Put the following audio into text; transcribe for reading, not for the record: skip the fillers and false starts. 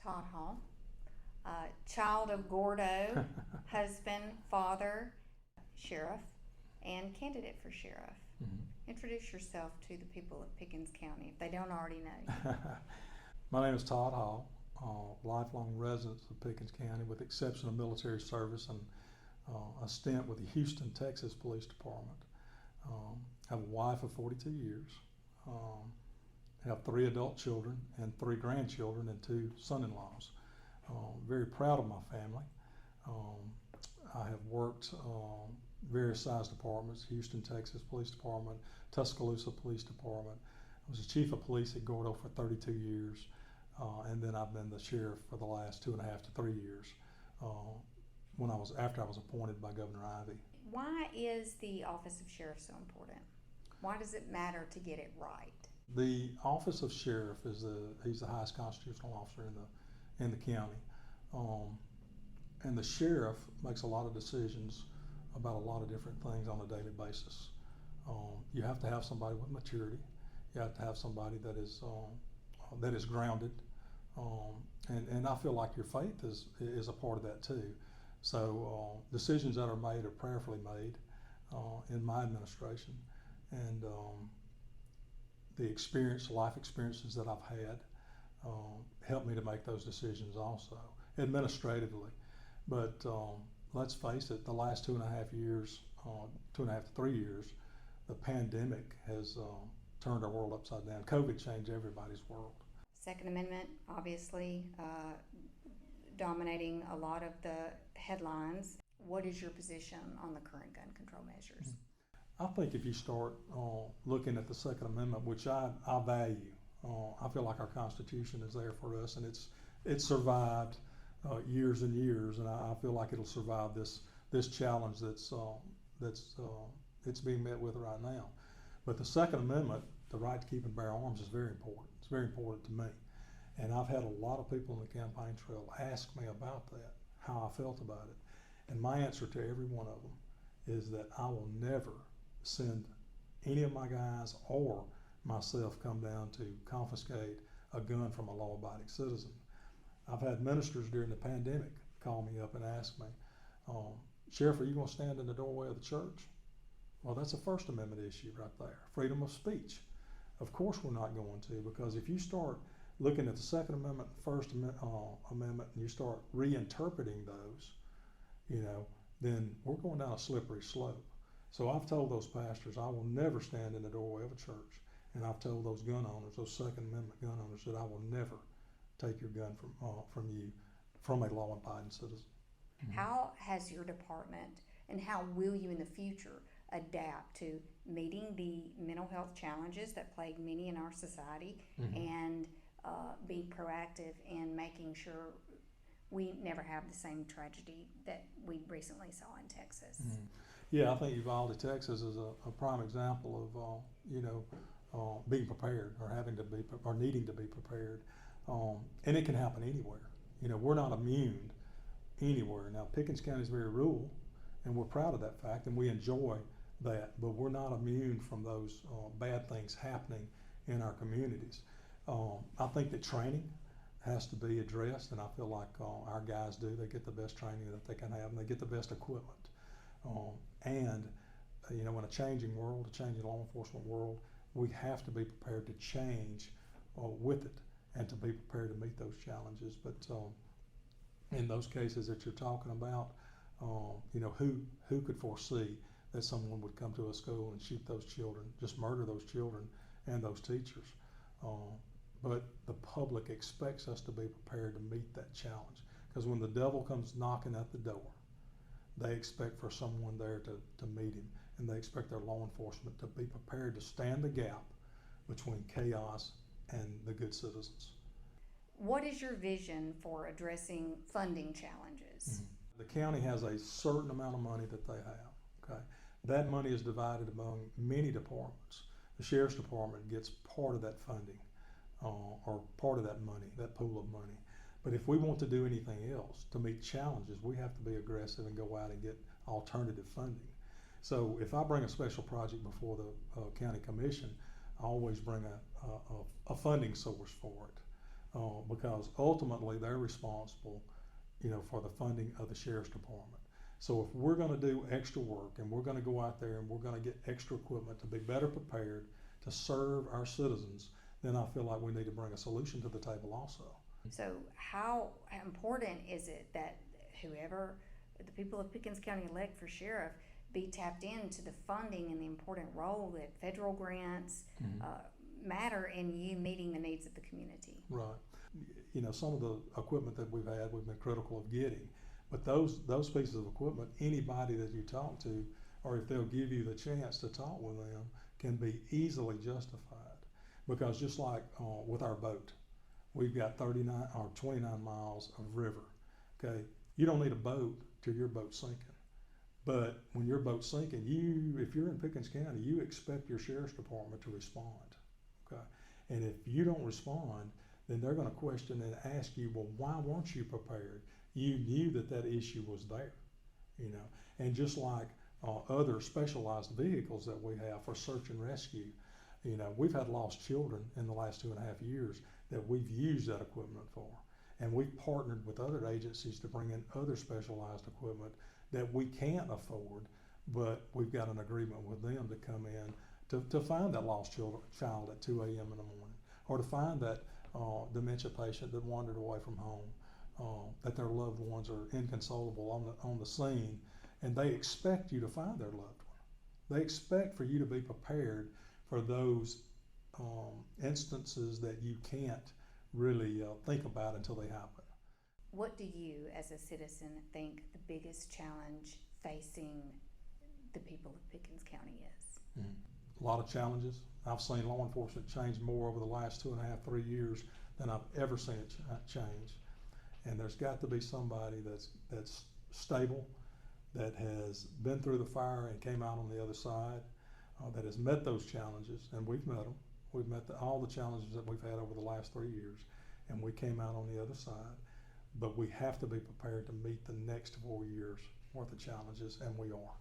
Todd Hall, child of Gordo, husband, father, sheriff, and candidate for sheriff. Mhm. Introduce yourself to the people of Pickens County if they don't already know you. My name is Todd Hall, lifelong resident of Pickens County with exception of military service and a stint with the Houston, Texas Police Department. Have a wife of 42 years, have 3 adult children and 3 grandchildren and 2 son-in-laws. Very proud of my family. I have worked various size departments: Houston, Texas Police Department, Tuscaloosa Police Department. I was the chief of police at Gordo for 32 years, and then I've been the sheriff for the last 2.5 to 3 years. After I was appointed by Governor Ivey. Why is the office of sheriff so important? Why does it matter to get it right? The office of sheriff he's the highest constitutional officer in the county, and the sheriff makes a lot of decisions about a lot of different things on a daily basis. You have to have somebody with maturity. You have to have somebody that is grounded, and I feel like your faith is a part of that too. So decisions that are made are prayerfully made in my administration, and the life experiences that I've had help me to make those decisions also administratively. But let's face it, the last 2.5 years, 2.5 to 3 years, the pandemic has turned our world upside down. COVID changed everybody's world. Second Amendment, obviously, dominating a lot of the headlines. What is your position on the current gun control measures? I think if you start looking at the Second Amendment, which I value, I feel like our Constitution is there for us, and it's survived years and years, and I feel like it'll survive this challenge that's being met with right now. But the Second Amendment, the right to keep and bear arms, is very important. It's very important to me. And I've had a lot of people in the campaign trail ask me about that, how I felt about it. And my answer to every one of them is that I will never send any of my guys or myself come down to confiscate a gun from a law-abiding citizen. I've had ministers during the pandemic call me up and ask me, Sheriff, are you going to stand in the doorway of the church? Well, that's a First Amendment issue right there, freedom of speech. Of course we're not going to, because if you start looking at the Second Amendment, First Amendment, and you start reinterpreting those, then we're going down a slippery slope. So I've told those pastors I will never stand in the doorway of a church, and I've told those gun owners, those Second Amendment gun owners, that I will never take your gun from you, from a law-abiding citizen. Mm-hmm. How has your department, and how will you in the future adapt to meeting the mental health challenges that plague many in our society, mm-hmm. and be proactive in making sure we never have the same tragedy that we recently saw in Texas? Mm-hmm. Yeah, I think Uvalde, Texas is a prime example of being prepared, or needing to be prepared, and it can happen anywhere. We're not immune anywhere. Now, Pickens County is very rural, and we're proud of that fact, and we enjoy that, but we're not immune from those bad things happening in our communities. I think that training has to be addressed, and I feel like our guys do. They get the best training that they can have, and they get the best equipment. In a changing world, a changing law enforcement world, we have to be prepared to change with it, and to be prepared to meet those challenges. But in those cases that you're talking about, who could foresee that someone would come to a school and shoot those children, just murder those children and those teachers? But the public expects us to be prepared to meet that challenge, because when the devil comes knocking at the door, they expect for someone there to meet him, and they expect their law enforcement to be prepared to stand the gap between chaos and the good citizens. What is your vision for addressing funding challenges? Mm-hmm. The county has a certain amount of money that they have. Okay, that money is divided among many departments. The Sheriff's Department gets part of that funding, or part of that money, that pool of money. But if we want to do anything else to meet challenges, we have to be aggressive and go out and get alternative funding. So if I bring a special project before the county commission, I always bring a funding source for it. because ultimately they're responsible, for the funding of the sheriff's department. So if we're going to do extra work and we're going to go out there and we're going to get extra equipment to be better prepared to serve our citizens, then I feel like we need to bring a solution to the table also. So how important is it that whoever the people of Pickens County elect for sheriff be tapped into the funding and the important role that federal grants matter in you meeting the needs of the community? Right. Some of the equipment that we've been critical of getting. But those pieces of equipment, anybody that you talk to, or if they'll give you the chance to talk with them, can be easily justified. Because just like with our boat, we've got 39 or 29 miles of river. Okay, you don't need a boat till your boat's sinking. But when your boat's sinking, if you're in Pickens County, you expect your sheriff's department to respond. Okay, and if you don't respond, then they're going to question and ask you, well, why weren't you prepared? You knew that issue was there, And just like other specialized vehicles that we have for search and rescue, we've had lost children in the last 2.5 years that we've used that equipment for. And we've partnered with other agencies to bring in other specialized equipment that we can't afford, but we've got an agreement with them to come in to find that lost child at 2 a.m. in the morning, or to find that dementia patient that wandered away from home, that their loved ones are inconsolable on the scene, and they expect you to find their loved one. They expect for you to be prepared for those instances that you can't really think about until they happen. What do you, as a citizen, think the biggest challenge facing the people of Pickens County is? A lot of challenges. I've seen law enforcement change more over the last 2.5, 3 years than I've ever seen it change. And there's got to be somebody that's stable, that has been through the fire and came out on the other side, that has met those challenges, and we've met them. We've met all the challenges that we've had over the last 3 years, and we came out on the other side. But we have to be prepared to meet the next 4 years worth of challenges, and we are.